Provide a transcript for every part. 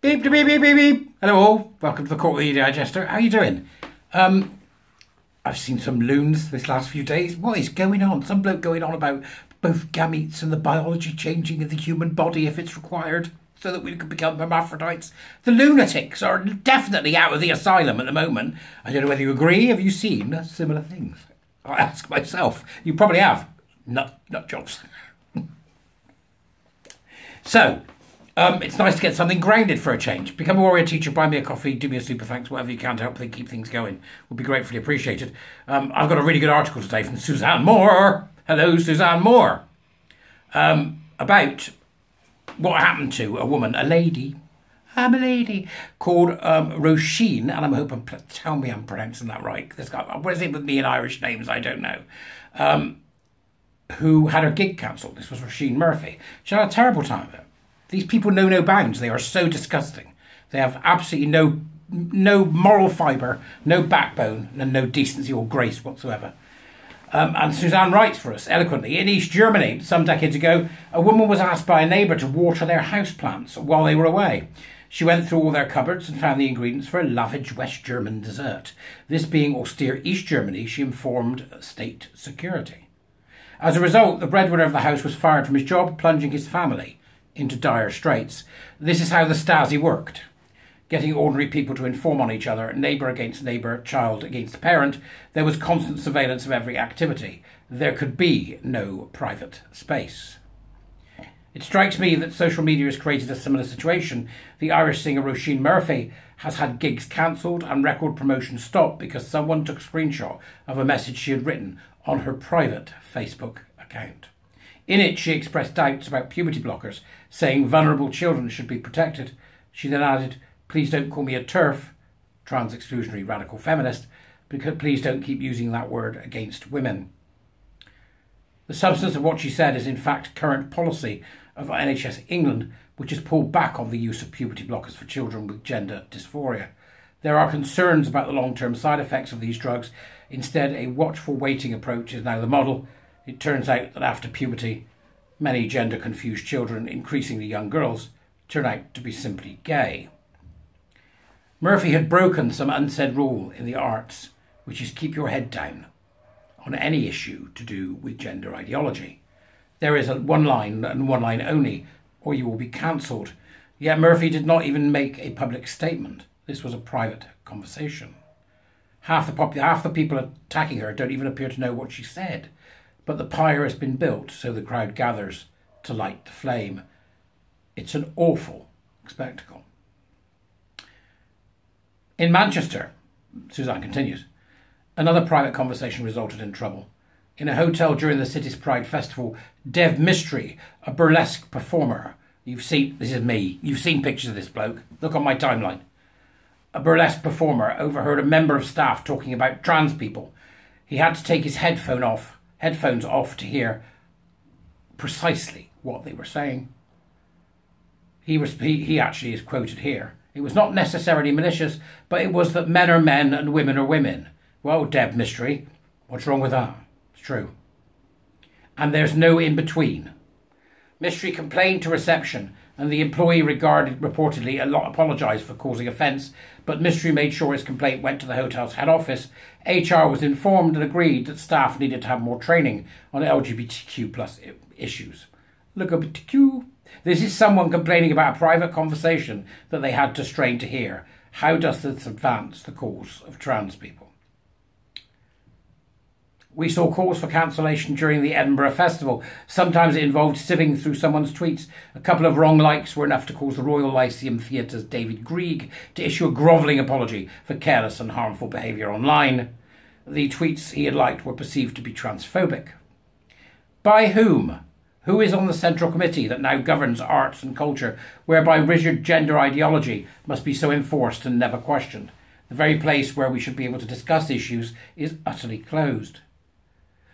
Beep, beep, beep, beep, beep. Hello all, welcome to the Quarterly Digester. How are you doing? I've seen some loons this last few days. What is going on? Some bloke going on about both gametes and the biology changing of the human body if it's required, so that we could become hermaphrodites. The lunatics are definitely out of the asylum at the moment. I don't know whether you agree. Have you seen similar things? I ask myself. You probably have. Nut jobs. So, it's nice to get something grounded for a change. Become a warrior teacher, buy me a coffee, do me a super thanks, whatever you can to help keep things going. Would be gratefully appreciated. I've got a really good article today from Suzanne Moore. Hello, Suzanne Moore. About what happened to a woman, a lady. I'm a lady called Róisín, and I'm hoping, tell me I'm pronouncing that right. This guy, what is it with me and Irish names? I don't know. Who had her gig cancelled. This was Róisín Murphy. She had a terrible time of it. These people know no bounds. They are so disgusting. They have absolutely no moral fibre, no backbone, and no decency or grace whatsoever. And Suzanne writes for us eloquently. In East Germany, some decades ago, a woman was asked by a neighbour to water their houseplants while they were away. She went through all their cupboards and found the ingredients for a lavish West German dessert. This being austere East Germany, she informed state security. As a result, the breadwinner of the house was fired from his job, plunging his family into dire straits. This is how the Stasi worked. Getting ordinary people to inform on each other, neighbour against neighbour, child against parent, there was constant surveillance of every activity. There could be no private space. It strikes me that social media has created a similar situation. The Irish singer Róisín Murphy has had gigs cancelled and record promotion stopped because someone took a screenshot of a message she had written on her private Facebook account. In it, she expressed doubts about puberty blockers, saying vulnerable children should be protected. She then added, "Please don't call me a TERF, trans-exclusionary radical feminist, because please don't keep using that word against women." The substance of what she said is in fact current policy of NHS England, which has pulled back on the use of puberty blockers for children with gender dysphoria. There are concerns about the long-term side effects of these drugs. Instead, a watchful waiting approach is now the model. It turns out that after puberty, many gender-confused children, increasingly young girls, turn out to be simply gay. Murphy had broken some unsaid rule in the arts, which is keep your head down on any issue to do with gender ideology. There is one line and one line only, or you will be cancelled. Yet Murphy did not even make a public statement. This was a private conversation. Half the people attacking her don't even appear to know what she said. But the pyre has been built, so the crowd gathers to light the flame. It's an awful spectacle. In Manchester, Suzanne continues, another private conversation resulted in trouble. In a hotel during the city's Pride Festival, Dev Mystery, a burlesque performer, this is me, you've seen pictures of this bloke, look on my timeline. A burlesque performer overheard a member of staff talking about trans people. He had to take his headphones off to hear precisely what they were saying. He actually is quoted here. It was not necessarily malicious, but it was that men are men and women are women. Well, Deb Mystery, what's wrong with that? It's true. And there's no in-between. Mystery complained to reception, and the employee reportedly apologised for causing offence, but Mystery made sure his complaint went to the hotel's head office. HR was informed and agreed that staff needed to have more training on LGBTQ plus issues. LGBTQ. This is someone complaining about a private conversation that they had to strain to hear. How does this advance the cause of trans people? We saw calls for cancellation during the Edinburgh Festival. Sometimes it involved sieving through someone's tweets. A couple of wrong likes were enough to cause the Royal Lyceum Theatre's David Grieg to issue a grovelling apology for careless and harmful behaviour online. The tweets he had liked were perceived to be transphobic. By whom? Who is on the central committee that now governs arts and culture, whereby rigid gender ideology must be so enforced and never questioned? The very place where we should be able to discuss issues is utterly closed.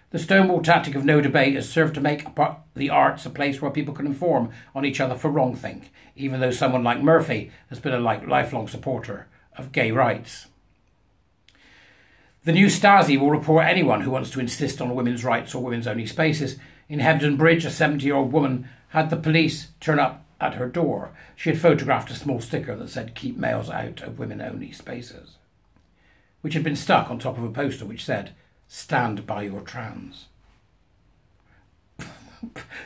The Stonewall tactic of no debate has served to make the arts a place where people can inform on each other for wrongthink, even though someone like Murphy has been a lifelong supporter of gay rights. The new Stasi will report anyone who wants to insist on women's rights or women's only spaces. In Hebden Bridge, a 70-year-old woman had the police turn up at her door, she had photographed a small sticker that said, "Keep males out of women-only spaces," which had been stuck on top of a poster which said, "Stand by your trans."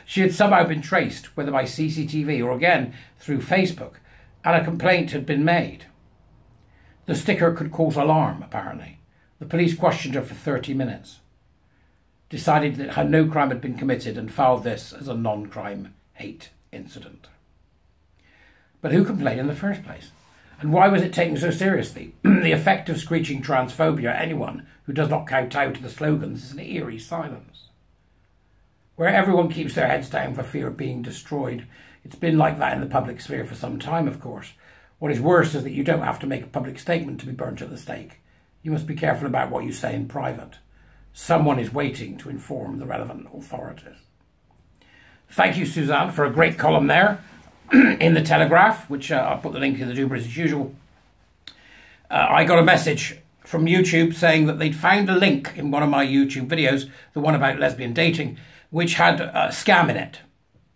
She had somehow been traced, whether by CCTV or again through Facebook, and a complaint had been made. The sticker could cause alarm, apparently. The police questioned her for 30 minutes, decided that no crime had been committed and filed this as a non-crime hate incident. But who complained in the first place? And why was it taken so seriously? The effect of screeching transphobia, anyone who does not kowtow to the slogans, is an eerie silence. Where everyone keeps their heads down for fear of being destroyed. It's been like that in the public sphere for some time, of course. What is worse is that you don't have to make a public statement to be burnt at the stake. You must be careful about what you say in private. Someone is waiting to inform the relevant authorities. Thank you, Suzanne, for a great column there in the Telegraph, which I'll put the link in the Dubras as usual. I got a message from YouTube saying that they'd found a link in one of my YouTube videos, the one about lesbian dating, which had a scam in it.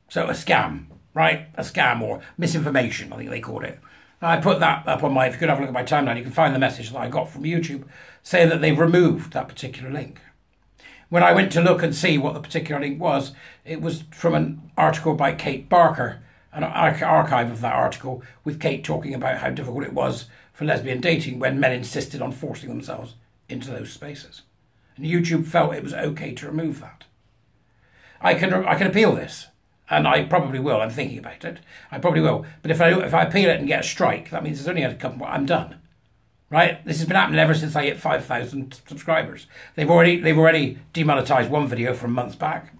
So a scam, right? A scam or misinformation, I think they called it. I put that up on if you could have a look at my timeline, you can find the message that I got from YouTube saying that they've removed that particular link. When I went to look and see what the particular link was, it was from an article by Kate Barker, an archive of that article with Kate talking about how difficult it was for lesbian dating when men insisted on forcing themselves into those spaces. And YouTube felt it was okay to remove that. I can appeal this. And I probably will. I'm thinking about it. I probably will. But if I appeal it and get a strike, that means there's only a couple more. I'm done. Right? This has been happening ever since I hit 5,000 subscribers. They've already demonetized one video from months back.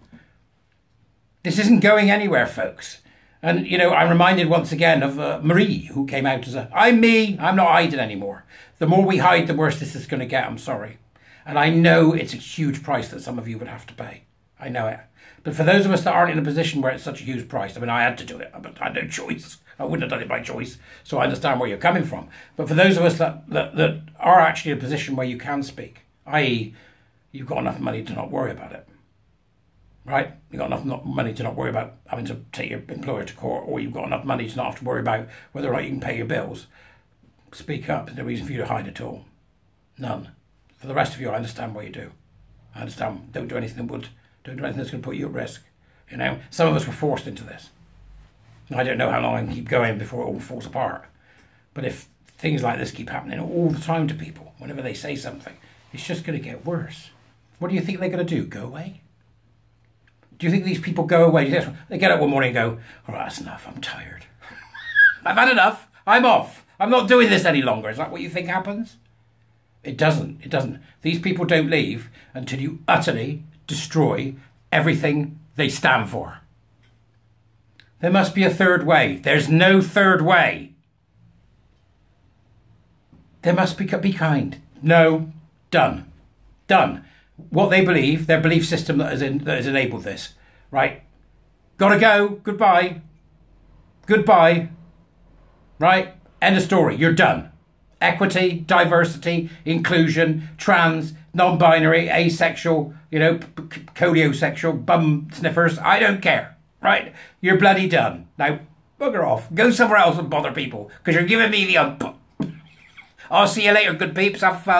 This isn't going anywhere, folks. And, you know, I'm reminded once again of Marie, who came out as I'm me. I'm not hiding anymore. The more we hide, the worse this is going to get. I'm sorry. And I know it's a huge price that some of you would have to pay. I know it. But for those of us that aren't in a position where it's such a huge price, I mean, I had to do it, but I had no choice. I wouldn't have done it by choice, so I understand where you're coming from. But for those of us that are actually in a position where you can speak, i.e. you've got enough money to not worry about it, right? You've got enough money to not worry about having to take your employer to court, or you've got enough money to not have to worry about whether or not you can pay your bills. Speak up. There's no reason for you to hide at all. None. For the rest of you, I understand what you do. I understand. Don't do anything that would... Don't do anything that's going to put you at risk. You know, some of us were forced into this. I don't know how long I can keep going before it all falls apart. But if things like this keep happening all the time to people, whenever they say something, it's just going to get worse. What do you think they're going to do? Go away? Do you think these people go away? They get up one morning and go, all right, that's enough. I'm tired. I've had enough. I'm off. I'm not doing this any longer. Is that what you think happens? It doesn't. It doesn't. These people don't leave until you utterly destroy everything they stand for. There must be a third way. There's no third way. There must be kind. No. Done. Done. What they believe, their belief system that has enabled this. Right? Gotta go. Goodbye. Goodbye. Right? End of story. You're done. Equity, diversity, inclusion, trans, non-binary, asexual, you know, codiosexual, bum sniffers. I don't care, right? You're bloody done. Now, bugger off. Go somewhere else and bother people, because you're giving me the ump. I'll see you later, good peeps. Have fun.